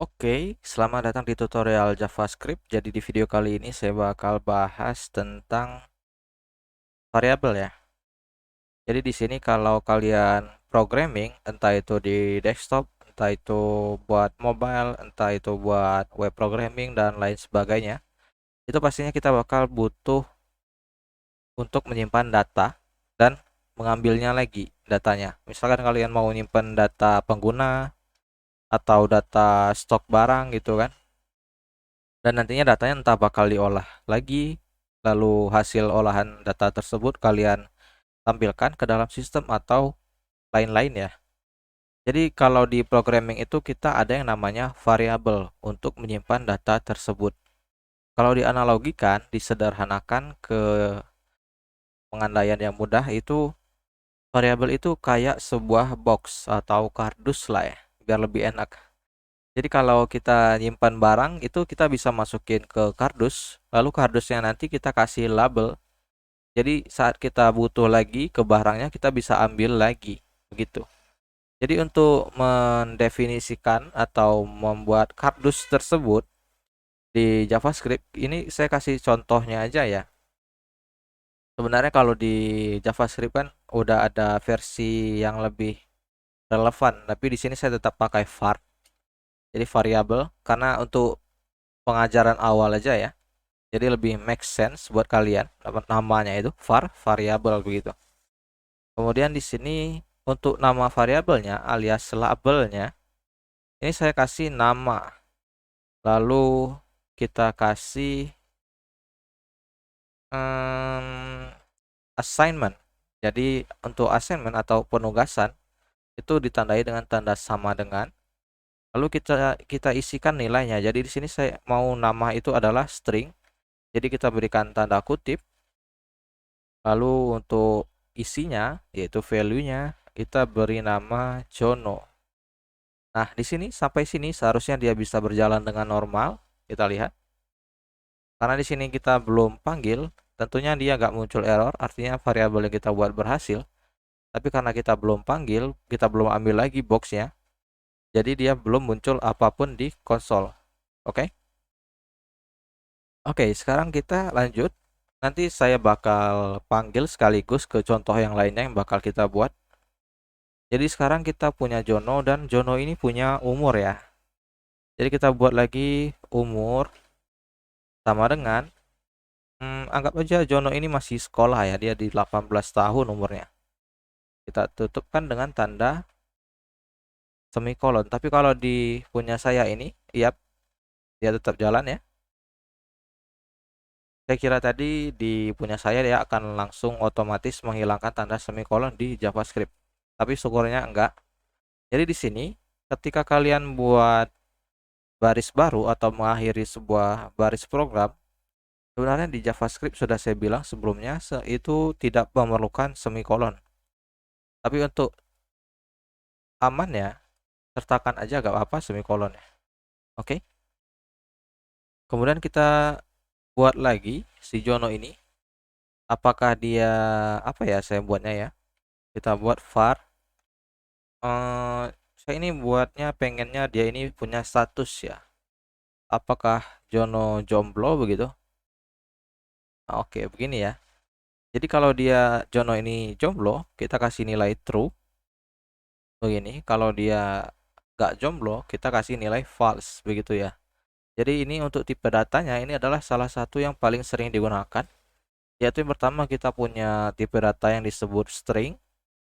Oke, selamat datang di tutorial JavaScript. Jadi di video kali ini saya bakal bahas tentang variabel ya. Jadi di sini kalau kalian programming, entah itu di desktop, entah itu buat mobile, entah itu buat web programming dan lain sebagainya, itu pastinya kita bakal butuh untuk menyimpan data dan mengambilnya lagi datanya. Misalkan kalian mau menyimpan data pengguna atau data stok barang gitu kan. Dan nantinya datanya entah bakal diolah lagi, lalu hasil olahan data tersebut kalian tampilkan ke dalam sistem atau lain-lain ya. Jadi kalau di programming itu kita ada yang namanya variabel untuk menyimpan data tersebut. Kalau dianalogikan, disederhanakan ke pengandaian yang mudah itu variabel itu kayak sebuah box atau kardus lah ya, biar lebih enak. Jadi kalau kita nyimpan barang itu kita bisa masukin ke kardus, lalu kardusnya nanti kita kasih label. Jadi saat kita butuh lagi ke barangnya kita bisa ambil lagi, begitu. Jadi untuk mendefinisikan atau membuat kardus tersebut di JavaScript, ini saya kasih contohnya aja ya. Sebenarnya kalau di JavaScript kan udah ada versi yang lebih relevan, tapi di sini saya tetap pakai var. Jadi variabel karena untuk pengajaran awal aja ya. Jadi lebih make sense buat kalian. Namanya itu var variabel begitu. Kemudian di sini untuk nama variabelnya alias labelnya ini saya kasih nama. Lalu kita kasih assignment. Jadi untuk assignment atau penugasan itu ditandai dengan tanda sama dengan. Lalu kita isikan nilainya. Jadi di sini saya mau nama itu adalah string. Jadi kita berikan tanda kutip. Lalu untuk isinya yaitu value-nya kita beri nama Jono. Nah, di sini sampai sini seharusnya dia bisa berjalan dengan normal. Kita lihat. Karena di sini kita belum panggil, tentunya dia nggak muncul error, artinya variabel yang kita buat berhasil. Tapi karena kita belum panggil, kita belum ambil lagi boxnya, jadi dia belum muncul apapun di konsol. Oke? Oke, sekarang kita lanjut. Nanti saya bakal panggil sekaligus ke contoh yang lainnya yang bakal kita buat. Jadi sekarang kita punya Jono dan Jono ini punya umur ya. Jadi kita buat lagi umur sama dengan anggap aja Jono ini masih sekolah ya, dia di 18 tahun umurnya. Kita tutupkan dengan tanda semikolon. Tapi kalau di punya saya ini, iya, dia tetap jalan ya. Saya kira tadi di punya saya dia akan langsung otomatis menghilangkan tanda semikolon di JavaScript. Tapi syukurnya enggak. Jadi di sini ketika kalian buat baris baru atau mengakhiri sebuah baris program, sebenarnya di JavaScript sudah saya bilang sebelumnya itu tidak memerlukan semikolon. Tapi untuk aman ya, sertakan aja gak apa-apa semikolon ya. Oke. Kemudian kita buat lagi si Jono ini. Apakah dia apa ya saya buatnya ya? Kita buat var. Saya ini buatnya pengennya dia ini punya status ya. Apakah Jono jomblo begitu? Oke, begini ya. Jadi kalau dia Jono ini jomblo, kita kasih nilai true. Begini, kalau dia gak jomblo, kita kasih nilai false begitu ya. Jadi ini untuk tipe datanya ini adalah salah satu yang paling sering digunakan. Yaitu yang pertama kita punya tipe data yang disebut string.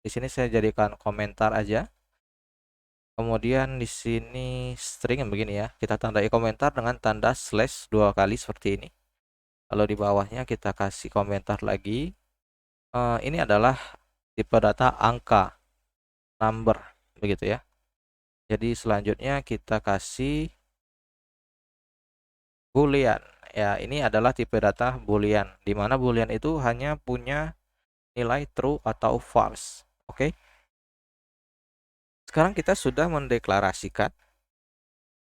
Di sini saya jadikan komentar aja. Kemudian di sini string yang begini ya. Kita tandai komentar dengan tanda slash 2 kali seperti ini. Lalu di bawahnya kita kasih komentar lagi. Ini adalah tipe data angka, number, begitu ya. Jadi selanjutnya kita kasih boolean. Ya, ini adalah tipe data boolean, di mana boolean itu hanya punya nilai true atau false. Oke. Sekarang kita sudah mendeklarasikan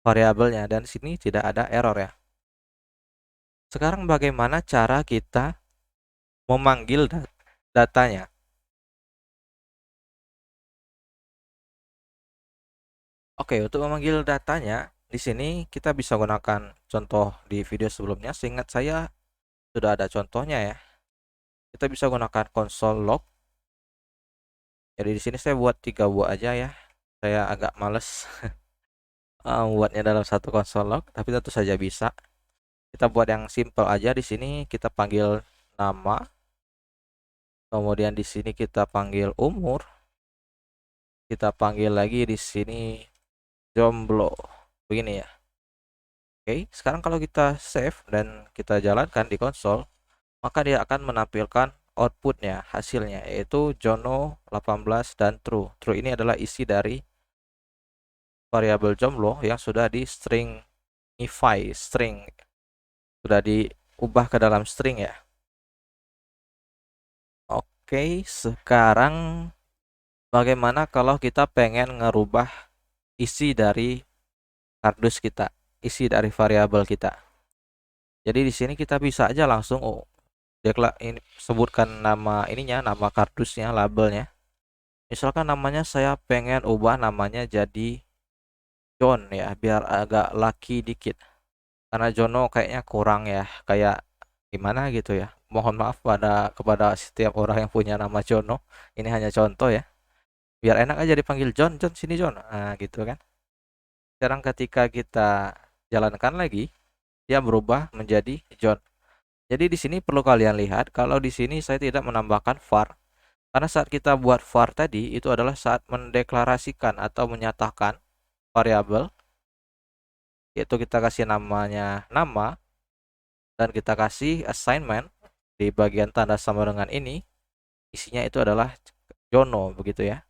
variabelnya dan sini tidak ada error ya. Sekarang bagaimana cara kita memanggil datanya? Oke, untuk memanggil datanya, di sini kita bisa gunakan contoh di video sebelumnya. Seingat saya sudah ada contohnya ya. Kita bisa gunakan console log. Jadi di sini saya buat 3 buah aja ya. Saya agak males buatnya dalam satu console log, tapi tentu saja bisa. Kita buat yang simple aja. Di sini kita panggil nama. Kemudian di sini kita panggil umur. Kita panggil lagi di sini jomblo. Begini ya. Oke, sekarang kalau kita save dan kita jalankan di konsol, maka dia akan menampilkan outputnya, hasilnya, yaitu Jono 18 dan true. True ini adalah isi dari variabel jomblo yang sudah di stringify, sudah diubah ke dalam string ya. Oke, sekarang bagaimana kalau kita pengen ngerubah isi dari kardus kita, isi dari variabel kita. Jadi di sini kita bisa aja langsung sebutkan nama ininya, nama kardusnya, labelnya. Misalkan namanya saya pengen ubah namanya jadi John ya, biar agak laki dikit. Karena Jono kayaknya kurang ya, kayak gimana gitu ya. Mohon maaf kepada setiap orang yang punya nama Jono. Ini hanya contoh ya. Biar enak aja dipanggil John, John sini John. Nah, gitu kan. Sekarang ketika kita jalankan lagi, dia berubah menjadi John. Jadi di sini perlu kalian lihat kalau di sini saya tidak menambahkan var. Karena saat kita buat var tadi itu adalah saat mendeklarasikan atau menyatakan variabel, yaitu kita kasih namanya nama dan kita kasih assignment di bagian tanda sama dengan ini, isinya itu adalah Jono begitu ya.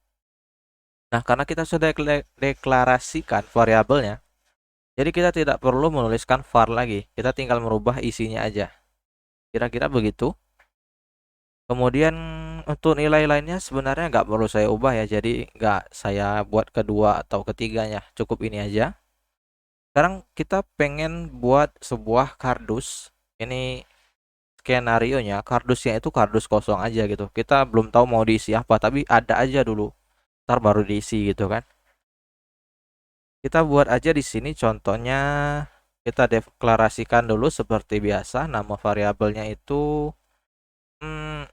Nah, karena kita sudah deklarasikan variabelnya, jadi kita tidak perlu menuliskan var lagi, kita tinggal merubah isinya aja. Kira-kira begitu. Kemudian untuk nilai lainnya sebenarnya nggak perlu saya ubah ya, jadi nggak saya buat kedua atau ketiganya, cukup ini aja. Sekarang kita pengen buat sebuah kardus. Ini skenarionya, kardusnya itu kardus kosong aja gitu. Kita belum tahu mau diisi apa, tapi ada aja dulu. Ntar baru diisi gitu kan. Kita buat aja di sini contohnya, kita deklarasikan dulu seperti biasa, nama variabelnya itu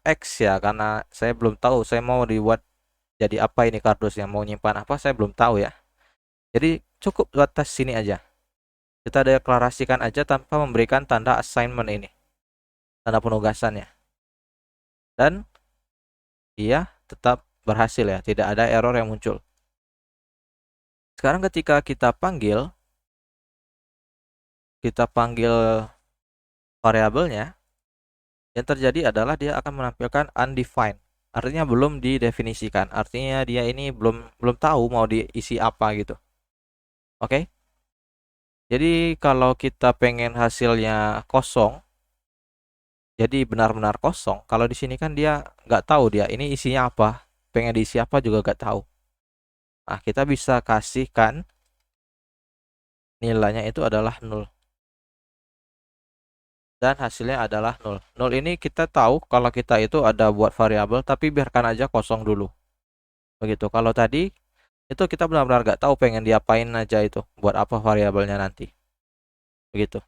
X ya, karena saya belum tahu saya mau dibuat jadi apa ini kardusnya, mau nyimpan apa saya belum tahu ya. Jadi cukup batas sini aja. Kita deklarasikan aja tanpa memberikan tanda assignment ini, tanda penugasannya. Dan dia tetap berhasil ya, tidak ada error yang muncul. Sekarang ketika kita panggil variabelnya, yang terjadi adalah dia akan menampilkan undefined. Artinya belum didefinisikan. Artinya dia ini belum tahu mau diisi apa gitu. Oke. Jadi kalau kita pengen hasilnya kosong, jadi benar-benar kosong. Kalau di sini kan dia nggak tahu dia ini isinya apa, pengen diisi apa juga nggak tahu. Nah, kita bisa kasihkan nilainya itu adalah 0. Dan hasilnya adalah 0. 0 ini kita tahu kalau kita itu ada buat variabel, tapi biarkan aja kosong dulu. Begitu. Kalau tadi itu kita benar-benar nggak tahu pengen diapain aja itu, buat apa variabelnya nanti. Begitu.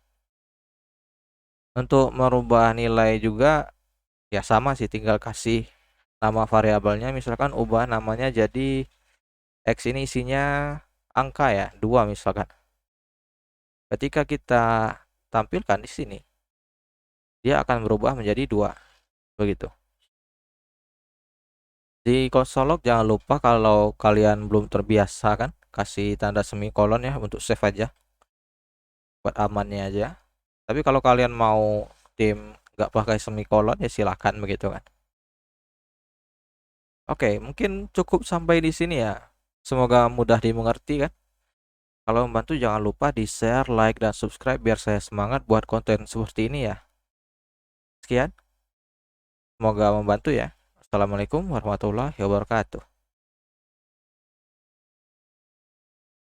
Untuk merubah nilai juga ya sama sih, tinggal kasih nama variabelnya, misalkan ubah namanya jadi X, ini isinya angka ya, 2 misalkan. Ketika kita tampilkan di sini, dia akan berubah menjadi 2. Begitu. Di console log jangan lupa kalau kalian belum terbiasa kan, kasih tanda semikolon ya untuk save aja. Buat amannya aja. Tapi kalau kalian mau tim nggak pakai semikolon ya silakan begitu kan. Oke, mungkin cukup sampai di sini ya. Semoga mudah dimengerti kan. Kalau membantu jangan lupa di share, like, dan subscribe biar saya semangat buat konten seperti ini ya. Sekian, semoga membantu ya. Assalamualaikum warahmatullahi wabarakatuh.